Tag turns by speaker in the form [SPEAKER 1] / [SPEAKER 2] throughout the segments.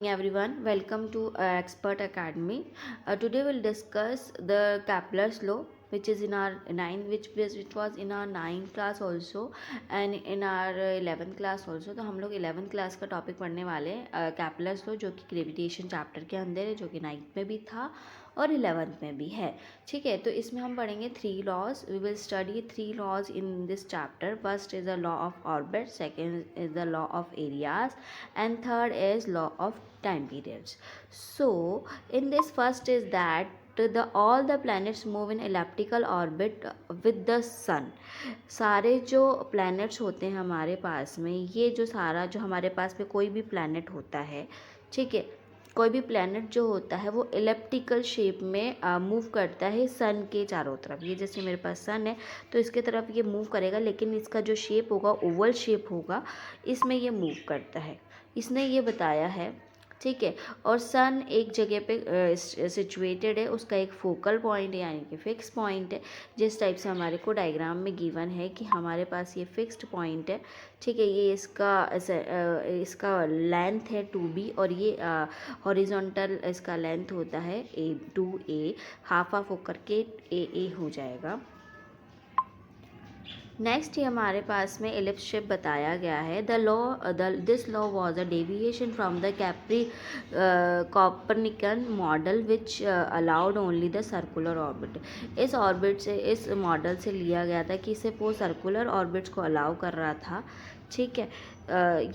[SPEAKER 1] Everyone, welcome to Expert Academy. Today we'll discuss the Kepler's law, which is in our which was in our 9th class also and in our 11th class also. तो हम लोग 11th class का topic पढ़ने वाले हैं Kepler's law, जो कि gravitation chapter के अंदर है, जो कि 9th में भी था और 11th में भी है. ठीक है, तो इसमें हम पढ़ेंगे 3 laws. We will study 3 laws in this chapter. First is the law of orbit, second is the law of areas, and third is law of time periods. So in this first is that all the planets move in elliptical orbit with the sun. सारे जो planets होते हैं हमारे पास में, ये जो सारा जो हमारे पास में कोई भी planet होता है, ठीक है, कोई भी प्लैनेट जो होता है वो इलेप्टिकल शेप में मूव करता है सन के चारों तरफ. ये जैसे मेरे पास सन है तो इसके तरफ ये मूव करेगा, लेकिन इसका जो शेप होगा ओवल शेप होगा, इसमें ये मूव करता है. इसने ये बताया है, ठीक है. और सन एक जगह पे सिचुएटेड है, उसका एक फोकल पॉइंट है यानी कि फिक्स पॉइंट है. जिस टाइप से हमारे को डायग्राम में गिवन है कि हमारे पास ये फिक्स्ड पॉइंट है, ठीक है. ये इसका लेंथ है 2b और ये हॉरिजॉन्टल इसका लेंथ होता है A2a. हाफ हाफ होकर के A हो जाएगा. नेक्स्ट ही हमारे पास में एलिप्स शेप बताया गया है. This law was a deviation from the Copernican model which allowed only the circular orbit. इस मॉडल से लिया गया था कि सिर्फ वो सर्कुलर ऑर्बिट्स को अलाउ कर रहा था, ठीक है.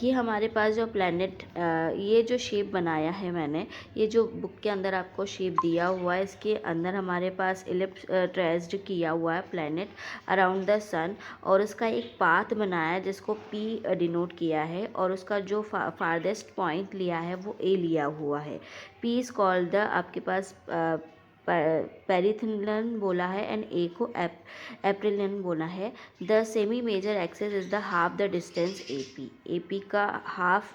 [SPEAKER 1] ये हमारे पास जो प्लैनेट, ये जो शेप बनाया है मैंने, ये जो बुक के अंदर आपको शेप दिया हुआ है, इसके अंदर हमारे पास इलिप्स ट्रेस्ड किया हुआ है प्लैनेट अराउंड द सन, और उसका एक पाथ बनाया है जिसको P डिनोट किया है, और उसका जो फारदेस्ट पॉइंट लिया है वो A लिया हुआ है. P इज कॉल्ड द, आपके पास पेरिथेलियन बोला है एंड ए को एप्रिलियन बोला है. The semi major axis is the half the distance AP का हाफ.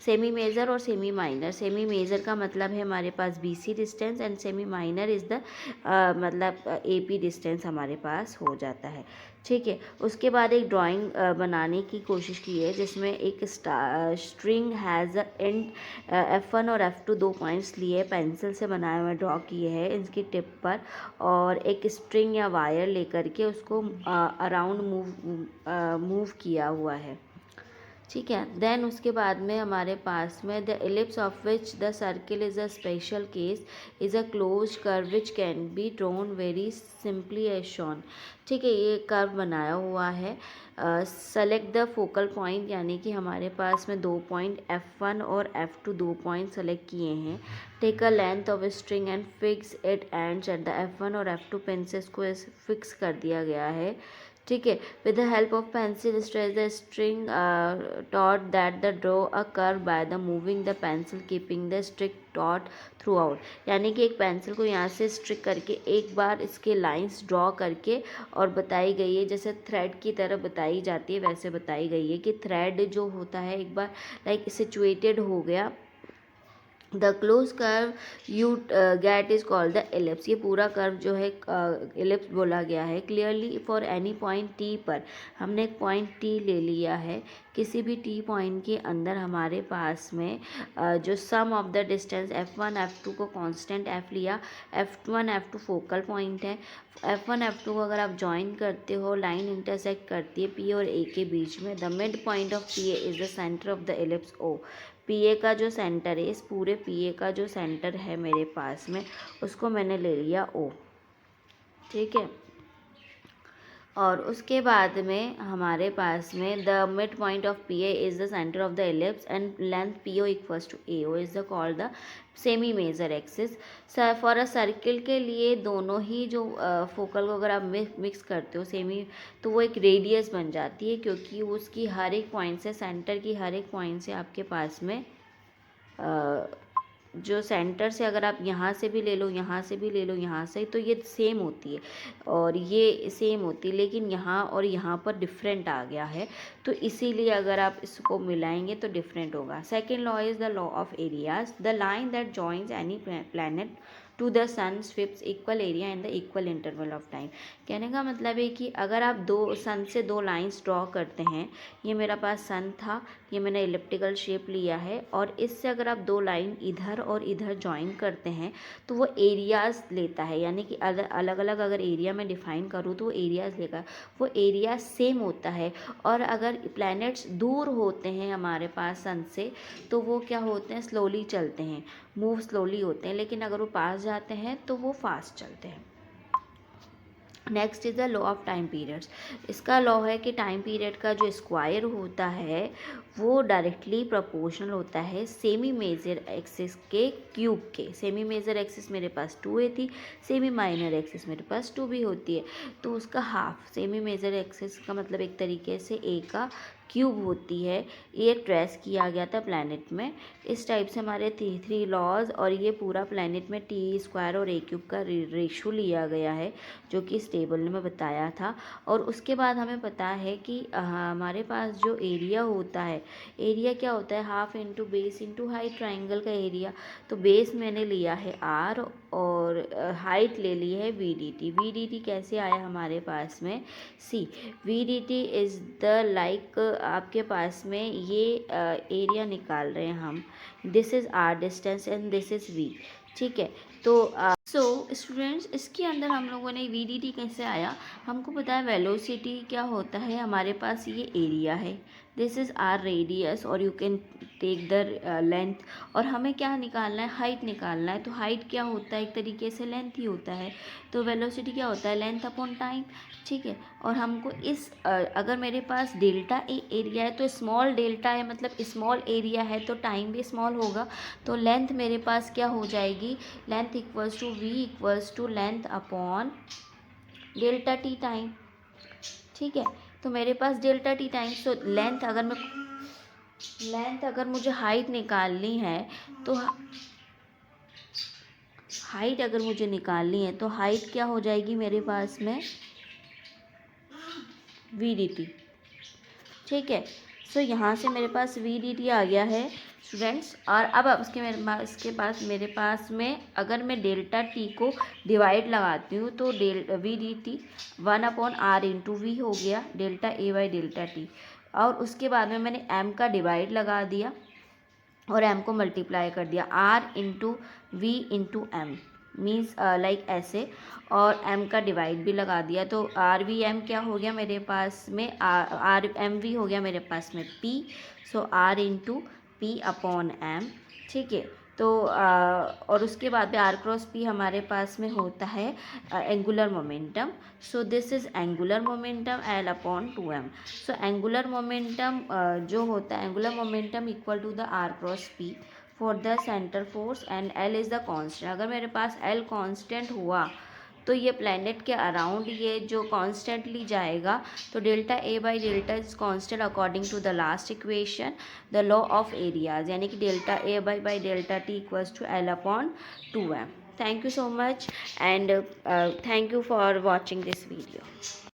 [SPEAKER 1] सेमी मेजर और सेमी माइनर, सेमी मेजर का मतलब है हमारे पास BC distance and semi minor is the मतलब AP डिस्टेंस हमारे पास हो जाता है, ठीक है. उसके बाद एक ड्राइंग बनाने की कोशिश की है जिसमें एक स्ट्रिंग हैज़ एंड F1 और F2 दो पॉइंट्स लिए पेंसिल से बनाए हुए ड्रॉ किए हैं इसकी टिप पर, और एक स्ट्रिंग या वायर लेकर के उसको अराउंड मूव किया हुआ है, ठीक है. देन उसके बाद में हमारे पास में the ellipse of which the circle is a special case is a close curve which can be drawn very simply as shown, ठीक है. ये कर्व बनाया हुआ है. सेलेक्ट द फोकल पॉइंट, यानी कि हमारे पास में दो पॉइंट F1 और F2 दो पॉइंट सेलेक्ट किए हैं. Take a length of string and fix it ends at the F1 और F2 पेंसिल्स को फिक्स कर दिया गया है, ठीक है. With the help of pencil stretch the string taught that the draw a curve by the moving the pencil keeping the stick taut throughout. यानी कि एक पेंसिल को यहाँ से स्ट्रिक करके एक बार इसके लाइंस ड्रॉ करके और बताई गई है, जैसे थ्रेड की तरह बताई जाती है वैसे बताई गई है कि थ्रेड जो होता है एक बार लाइक सिचुएटेड हो गया. The close curve you get is called the ellipse. ये पूरा कर्व जो है एलिप्स बोला गया है. Clearly for any point T पर, हमने एक पॉइंट T ले लिया है. किसी भी T पॉइंट के अंदर हमारे पास में जो सम of the distance F1 F2 को कांस्टेंट F लिया. F1 F2 फोकल पॉइंट है. F1 F2 को अगर आप ज्वाइन करते हो, लाइन इंटरसेक्ट करती है P और A के बीच में. The mid point of PA is the centre of the ellipse O. PA का जो सेंटर है, इस पूरे PA का जो सेंटर है मेरे पास में, उसको मैंने ले लिया O, ठीक है. और उसके बाद में हमारे पास में the mid point of PA is the centre of the ellipse and length PO equals to AO is the called the semi major axis. For a circle के लिए दोनों ही जो फोकल को अगर आप मिक्स करते हो सेमी, तो वो एक रेडियस बन जाती है, क्योंकि उसकी हर एक पॉइंट से, सेंटर की हर एक पॉइंट से आपके पास में जो सेंटर से अगर आप यहाँ से भी ले लो, यहाँ से भी ले लो, यहाँ से, तो ये सेम होती है और ये सेम होती है, लेकिन यहाँ और यहाँ पर डिफरेंट आ गया है, तो इसीलिए अगर आप इसको मिलाएंगे तो डिफरेंट होगा. Second law is the law of areas. The line that joins any planet to the sun sweeps equal area in the equal interval of time. कहने का मतलब है कि अगर आप सन से दो लाइंस ड्रॉ करते हैं, ये मेरा पास सन था, ये मैंने इलिप्टिकल शेप लिया है, और इससे अगर आप दो लाइन इधर और इधर ज्वाइन करते हैं तो वो एरियाज़ लेता है, यानी कि अलग अलग अगर एरिया में डिफाइन करूँ तो वो एरियाज़ लेगा, वो एरिया सेम होता है। और अगर प्लैनेट्स दूर होते हैं हमारे पास सन से तो वो क्या होते हैं, स्लोली चलते हैं, मूव स्लोली होते हैं, लेकिन अगर वो पास जाते हैं तो वो फास्ट चलते हैं। Next is the law of time periods. इसका लॉ है कि टाइम पीरियड का जो स्क्वायर होता है वो डायरेक्टली प्रोपोर्शनल होता है सेमी मेजर एक्सिस के क्यूब के। सेमी मेजर एक्सिस मेरे पास 2a थी, सेमी माइनर एक्सिस मेरे पास 2b होती है, तो उसका हाफ सेमी मेजर एक्सिस का मतलब एक तरीके से a का क्यूब होती है। ये ट्रेस किया गया था प्लैनेट में। इस टाइप से हमारे थ्री लॉज, और ये पूरा प्लैनेट में टी स्क्वायर और ए क्यूब का रेशो लिया गया है जो कि इस टेबल ने मैं बताया था। और उसके बाद हमें पता है कि हमारे पास जो एरिया होता है, एरिया क्या होता है, half into base into height, triangle का एरिया। तो बेस मैंने लिया है आर और हाइट ले ली है V D T. V D T कैसे आया हमारे पास में, see V D T is the like आपके पास में ये एरिया निकाल रहे हैं हम, this is R distance and this is V, ठीक है। तो सो स्टूडेंट्स, इसके अंदर हम लोगों ने वी डी टी कैसे आया, हमको पता है वेलोसिटी क्या होता है, हमारे पास ये एरिया है, दिस इज़ आर रेडियस, और you can take the length, और हमें क्या निकालना है, हाइट निकालना है। तो हाइट क्या होता है, एक तरीके से लेंथ ही होता है। तो वेलोसिटी क्या होता है, लेंथ अपॉन टाइम, ठीक है। और हमको इस अगर मेरे पास डेल्टा ए एरिया है तो स्मॉल डेल्टा है, मतलब स्मॉल एरिया है तो टाइम भी स्मॉल होगा। तो लेंथ मेरे पास क्या हो जाएगी, length equals to V equals to length upon delta T time, ठीक है। तो मेरे पास delta T time, so length अगर मुझे हाइट निकालनी है तो हाइट अगर मुझे निकालनी है तो हाइट क्या हो जाएगी मेरे पास में, वी डी टी, ठीक है। सो यहाँ से मेरे पास वी डी टी आ गया है स्टूडेंट्स। और अब इसके मेरे पास में अगर मैं डेल्टा टी को डिवाइड लगाती हूँ तो v D t 1/r into v हो गया, delta a by delta t. और उसके बाद में मैंने m का डिवाइड लगा दिया और m को मल्टीप्लाई कर दिया, r into v into m, means like ऐसे, और m का डिवाइड भी लगा दिया। तो आर वी एम क्या हो गया मेरे पास में, आर एम वी हो गया मेरे पास में p, so r into p upon m, ठीक है। तो और उसके बाद में आर क्रॉस पी हमारे पास में होता है angular momentum. So this is angular momentum l upon 2m। सो एंगुलर मोमेंटम जो होता है, angular momentum equal to the r cross p for the centre force, and l is the constant. अगर मेरे पास एल कांस्टेंट हुआ तो ये planet के अराउंड ये जो कांस्टेंटली जाएगा, तो delta a by delta is constant according to the last equation, the law of areas, यानी कि delta a by delta t equals to l upon 2m। Thank you so much and thank you for watching this video.